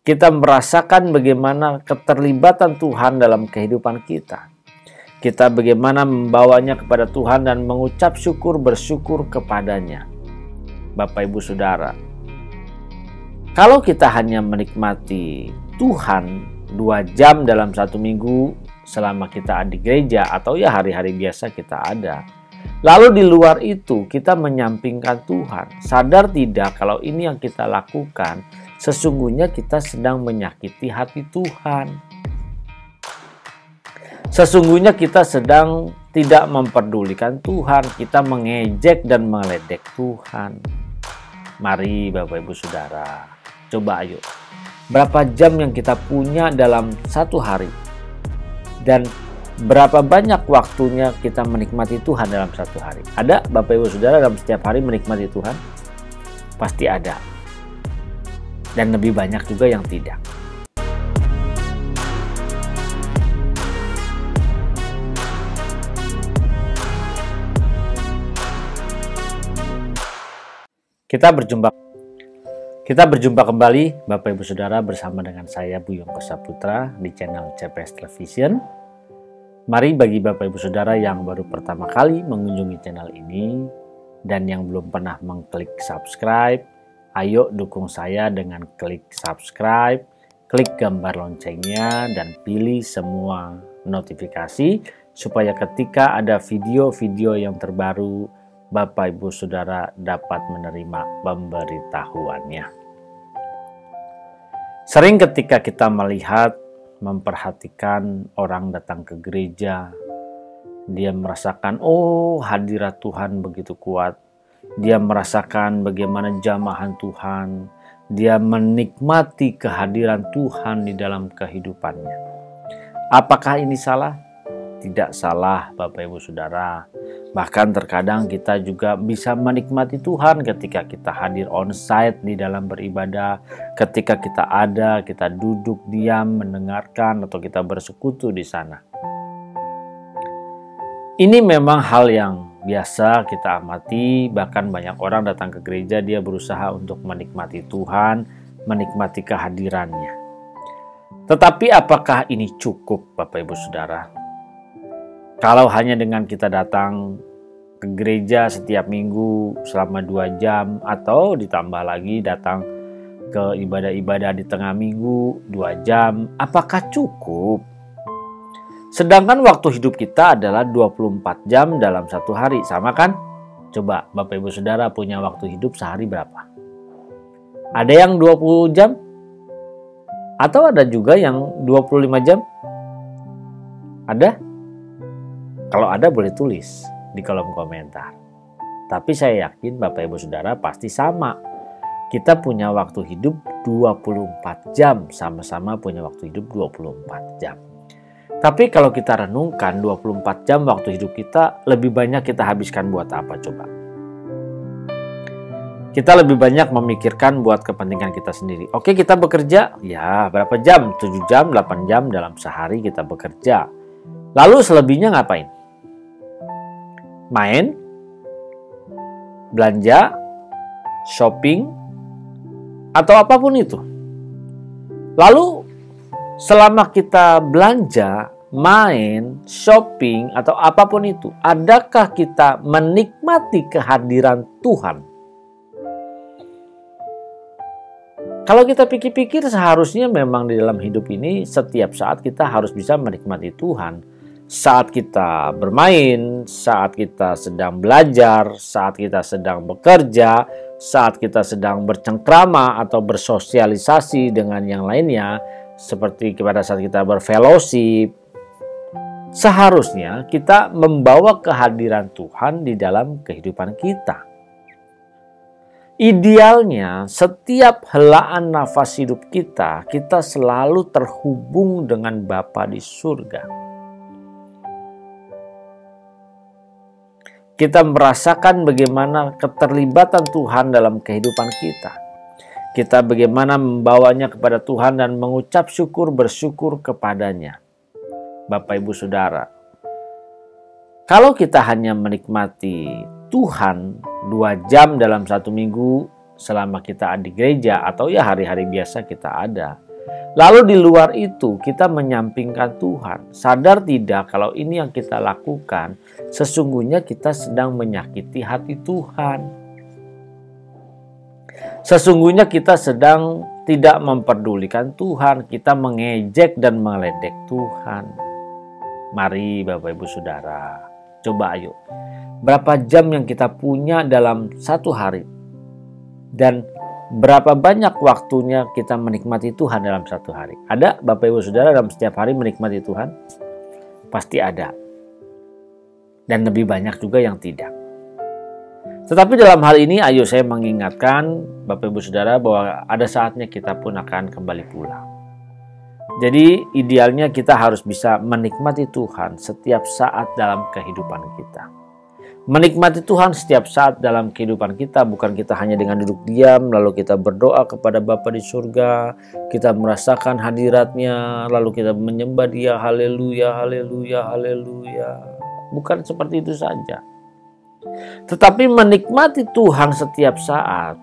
Kita merasakan bagaimana keterlibatan Tuhan dalam kehidupan kita. Kita bagaimana membawanya kepada Tuhan dan mengucap syukur, bersyukur kepadanya. Bapak Ibu Saudara, kalau kita hanya menikmati Tuhan 2 jam dalam 1 minggu selama kita di gereja atau ya hari-hari biasa kita ada, lalu di luar itu kita menyampingkan Tuhan, sadar tidak kalau ini yang kita lakukan, sesungguhnya kita sedang menyakiti hati Tuhan. Sesungguhnya kita sedang tidak memperdulikan Tuhan, kita mengejek dan meledek Tuhan. Mari Bapak Ibu Saudara, coba ayo. Berapa jam yang kita punya dalam 1 hari? Dan berapa banyak waktunya kita menikmati Tuhan dalam 1 hari? Ada Bapak Ibu Saudara dalam setiap hari menikmati Tuhan? Pasti ada. Dan lebih banyak juga yang tidak. Kita berjumpa kembali Bapak Ibu Saudara bersama dengan saya Buyung Kosaputra di channel CPS Television. Mari bagi Bapak Ibu Saudara yang baru pertama kali mengunjungi channel ini dan yang belum pernah mengklik subscribe, ayo dukung saya dengan klik subscribe, klik gambar loncengnya dan pilih semua notifikasi supaya ketika ada video-video yang terbaru Bapak Ibu Saudara dapat menerima pemberitahuannya. Sering ketika kita melihat, memperhatikan orang datang ke gereja, dia merasakan, oh hadirat Tuhan begitu kuat. Dia merasakan bagaimana jamahan Tuhan. Dia menikmati kehadiran Tuhan di dalam kehidupannya. Apakah ini salah? Tidak salah Bapak Ibu Saudara. Bahkan terkadang kita juga bisa menikmati Tuhan ketika kita hadir on-site di dalam beribadah, ketika kita ada, kita duduk diam mendengarkan atau kita bersekutu di sana. Ini memang hal yang biasa kita amati, bahkan banyak orang datang ke gereja dia berusaha untuk menikmati Tuhan, menikmati kehadirannya. Tetapi apakah ini cukup Bapak Ibu Saudara? Kalau hanya dengan kita datang ke gereja setiap minggu selama 2 jam atau ditambah lagi datang ke ibadah-ibadah di tengah minggu 2 jam, apakah cukup? Sedangkan waktu hidup kita adalah 24 jam dalam 1 hari, sama kan? Coba Bapak Ibu Saudara punya waktu hidup sehari berapa? Ada yang 20 jam? Atau ada juga yang 25 jam? Ada? Kalau ada boleh tulis di kolom komentar. Tapi saya yakin Bapak Ibu Saudara pasti sama. Kita punya waktu hidup 24 jam. Sama-sama punya waktu hidup 24 jam. Tapi kalau kita renungkan 24 jam waktu hidup kita, lebih banyak kita habiskan buat apa coba? Kita lebih banyak memikirkan buat kepentingan kita sendiri. Oke, kita bekerja, ya berapa jam? 7 jam, 8 jam dalam sehari kita bekerja. Lalu selebihnya ngapain? Main, belanja, shopping, atau apapun itu. Lalu selama kita belanja, main, shopping, atau apapun itu, adakah kita menikmati kehadiran Tuhan? Kalau kita pikir-pikir seharusnya memang di dalam hidup ini setiap saat kita harus bisa menikmati Tuhan. Saat kita bermain, saat kita sedang belajar, saat kita sedang bekerja, saat kita sedang bercengkrama atau bersosialisasi dengan yang lainnya, seperti pada saat kita berfellowship, seharusnya kita membawa kehadiran Tuhan di dalam kehidupan kita. Idealnya setiap helaan nafas hidup kita selalu terhubung dengan Bapa di surga. Kita merasakan bagaimana keterlibatan Tuhan dalam kehidupan kita. Kita bagaimana membawanya kepada Tuhan dan mengucap syukur, bersyukur kepadanya. Bapak Ibu Saudara, kalau kita hanya menikmati Tuhan 2 jam dalam 1 minggu selama kita di gereja atau ya hari-hari biasa kita ada, Lalu di luar itu kita menyampingkan Tuhan. Sadar tidak kalau ini yang kita lakukan, sesungguhnya kita sedang menyakiti hati Tuhan. Sesungguhnya kita sedang tidak memperdulikan Tuhan. Kita mengejek dan meledek Tuhan. Mari Bapak Ibu Saudara, coba ayo. Berapa jam yang kita punya dalam satu hari? Dan berapa banyak waktunya kita menikmati Tuhan dalam satu hari? Ada Bapak Ibu Saudara dalam setiap hari menikmati Tuhan? Pasti ada. Dan lebih banyak juga yang tidak. Tetapi dalam hal ini ayo saya mengingatkan Bapak Ibu Saudara bahwa ada saatnya kita pun akan kembali pulang. Jadi idealnya kita harus bisa menikmati Tuhan setiap saat dalam kehidupan kita. Menikmati Tuhan setiap saat dalam kehidupan kita, bukan kita hanya dengan duduk diam, lalu kita berdoa kepada Bapa di surga, kita merasakan hadiratnya, lalu kita menyembah Dia, haleluya, haleluya, haleluya. Bukan seperti itu saja. Tetapi menikmati Tuhan setiap saat,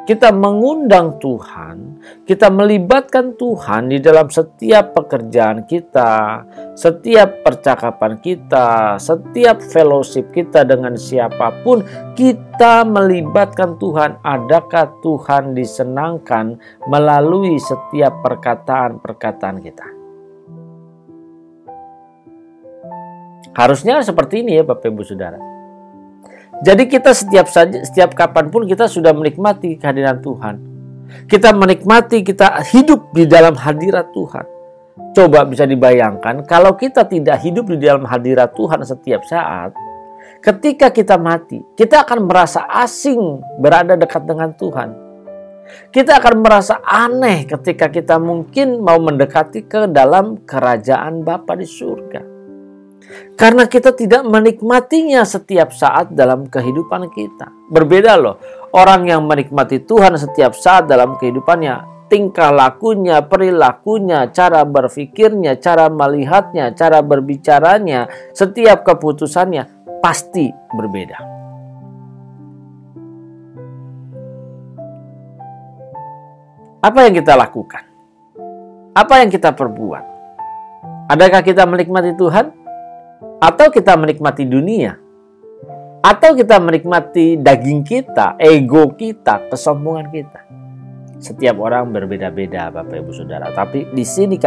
kita mengundang Tuhan, kita melibatkan Tuhan di dalam setiap pekerjaan kita, setiap percakapan kita, setiap fellowship kita dengan siapapun, kita melibatkan Tuhan. Adakah Tuhan disenangkan melalui setiap perkataan-perkataan kita? Harusnya seperti ini ya Bapak Ibu Saudara. Jadi kita setiap kapanpun kita sudah menikmati kehadiran Tuhan. Kita menikmati, kita hidup di dalam hadirat Tuhan. Coba bisa dibayangkan kalau kita tidak hidup di dalam hadirat Tuhan setiap saat, ketika kita mati, kita akan merasa asing berada dekat dengan Tuhan. Kita akan merasa aneh ketika kita mungkin mau mendekati ke dalam kerajaan Bapa di surga. Karena kita tidak menikmatinya setiap saat dalam kehidupan kita. Berbeda loh, orang yang menikmati Tuhan setiap saat dalam kehidupannya, tingkah lakunya, perilakunya, cara berpikirnya, cara melihatnya, cara berbicaranya, setiap keputusannya pasti berbeda. Apa yang kita lakukan? Apa yang kita perbuat? Adakah kita menikmati Tuhan? Atau kita menikmati dunia? Atau kita menikmati daging kita, ego kita, kesombongan kita? Setiap orang berbeda-beda Bapak Ibu Saudara. Tapi di sini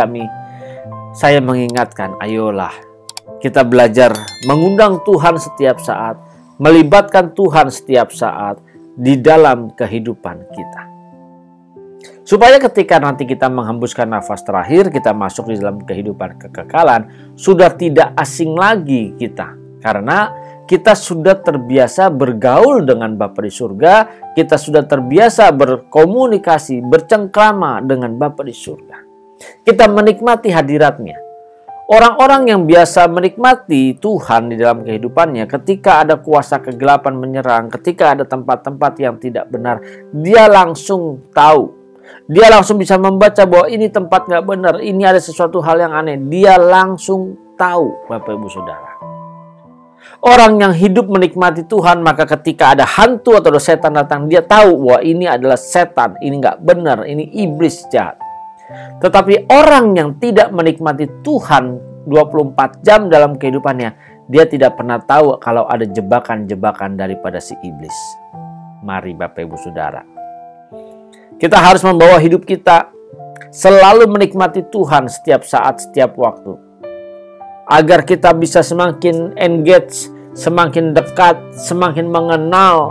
saya mengingatkan, ayolah kita belajar mengundang Tuhan setiap saat, melibatkan Tuhan setiap saat di dalam kehidupan kita. Supaya ketika nanti kita menghembuskan nafas terakhir, kita masuk di dalam kehidupan kekekalan, sudah tidak asing lagi kita. Karena kita sudah terbiasa bergaul dengan Bapa di surga, kita sudah terbiasa berkomunikasi, bercengkrama dengan Bapa di surga. Kita menikmati hadiratnya. Orang-orang yang biasa menikmati Tuhan di dalam kehidupannya, ketika ada kuasa kegelapan menyerang, ketika ada tempat-tempat yang tidak benar, dia langsung tahu. Dia langsung bisa membaca bahwa ini tempat gak benar, ini ada sesuatu hal yang aneh. Dia langsung tahu Bapak Ibu Saudara. Orang yang hidup menikmati Tuhan, maka ketika ada hantu atau setan datang, dia tahu bahwa ini adalah setan, ini gak benar, ini iblis jahat. Tetapi orang yang tidak menikmati Tuhan 24 jam dalam kehidupannya, dia tidak pernah tahu kalau ada jebakan-jebakan daripada si iblis. Mari Bapak Ibu Saudara, kita harus membawa hidup kita selalu menikmati Tuhan setiap saat, setiap waktu. Agar kita bisa semakin engage, semakin dekat, semakin mengenal.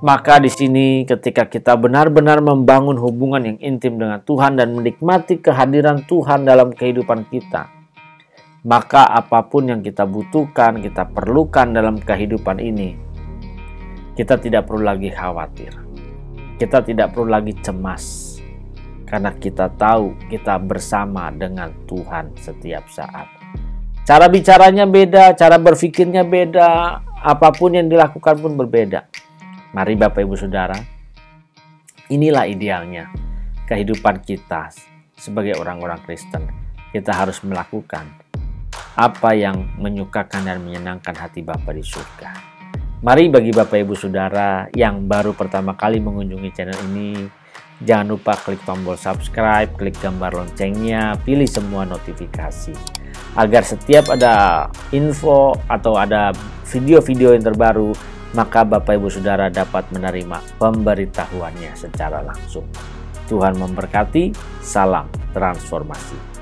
Maka di sini ketika kita benar-benar membangun hubungan yang intim dengan Tuhan dan menikmati kehadiran Tuhan dalam kehidupan kita, maka apapun yang kita butuhkan, kita perlukan dalam kehidupan ini, kita tidak perlu lagi khawatir. Kita tidak perlu lagi cemas, karena kita tahu kita bersama dengan Tuhan setiap saat. Cara bicaranya beda, cara berpikirnya beda, apapun yang dilakukan pun berbeda. Mari Bapak Ibu Saudara, inilah idealnya kehidupan kita sebagai orang-orang Kristen. Kita harus melakukan apa yang menyukakan dan menyenangkan hati Bapa di surga. Mari bagi Bapak Ibu Saudara yang baru pertama kali mengunjungi channel ini, Jangan lupa klik tombol subscribe, klik gambar loncengnya, pilih semua notifikasi. Agar setiap ada info atau ada video-video yang terbaru, maka Bapak Ibu Saudara dapat menerima pemberitahuannya secara langsung. Tuhan memberkati, salam transformasi.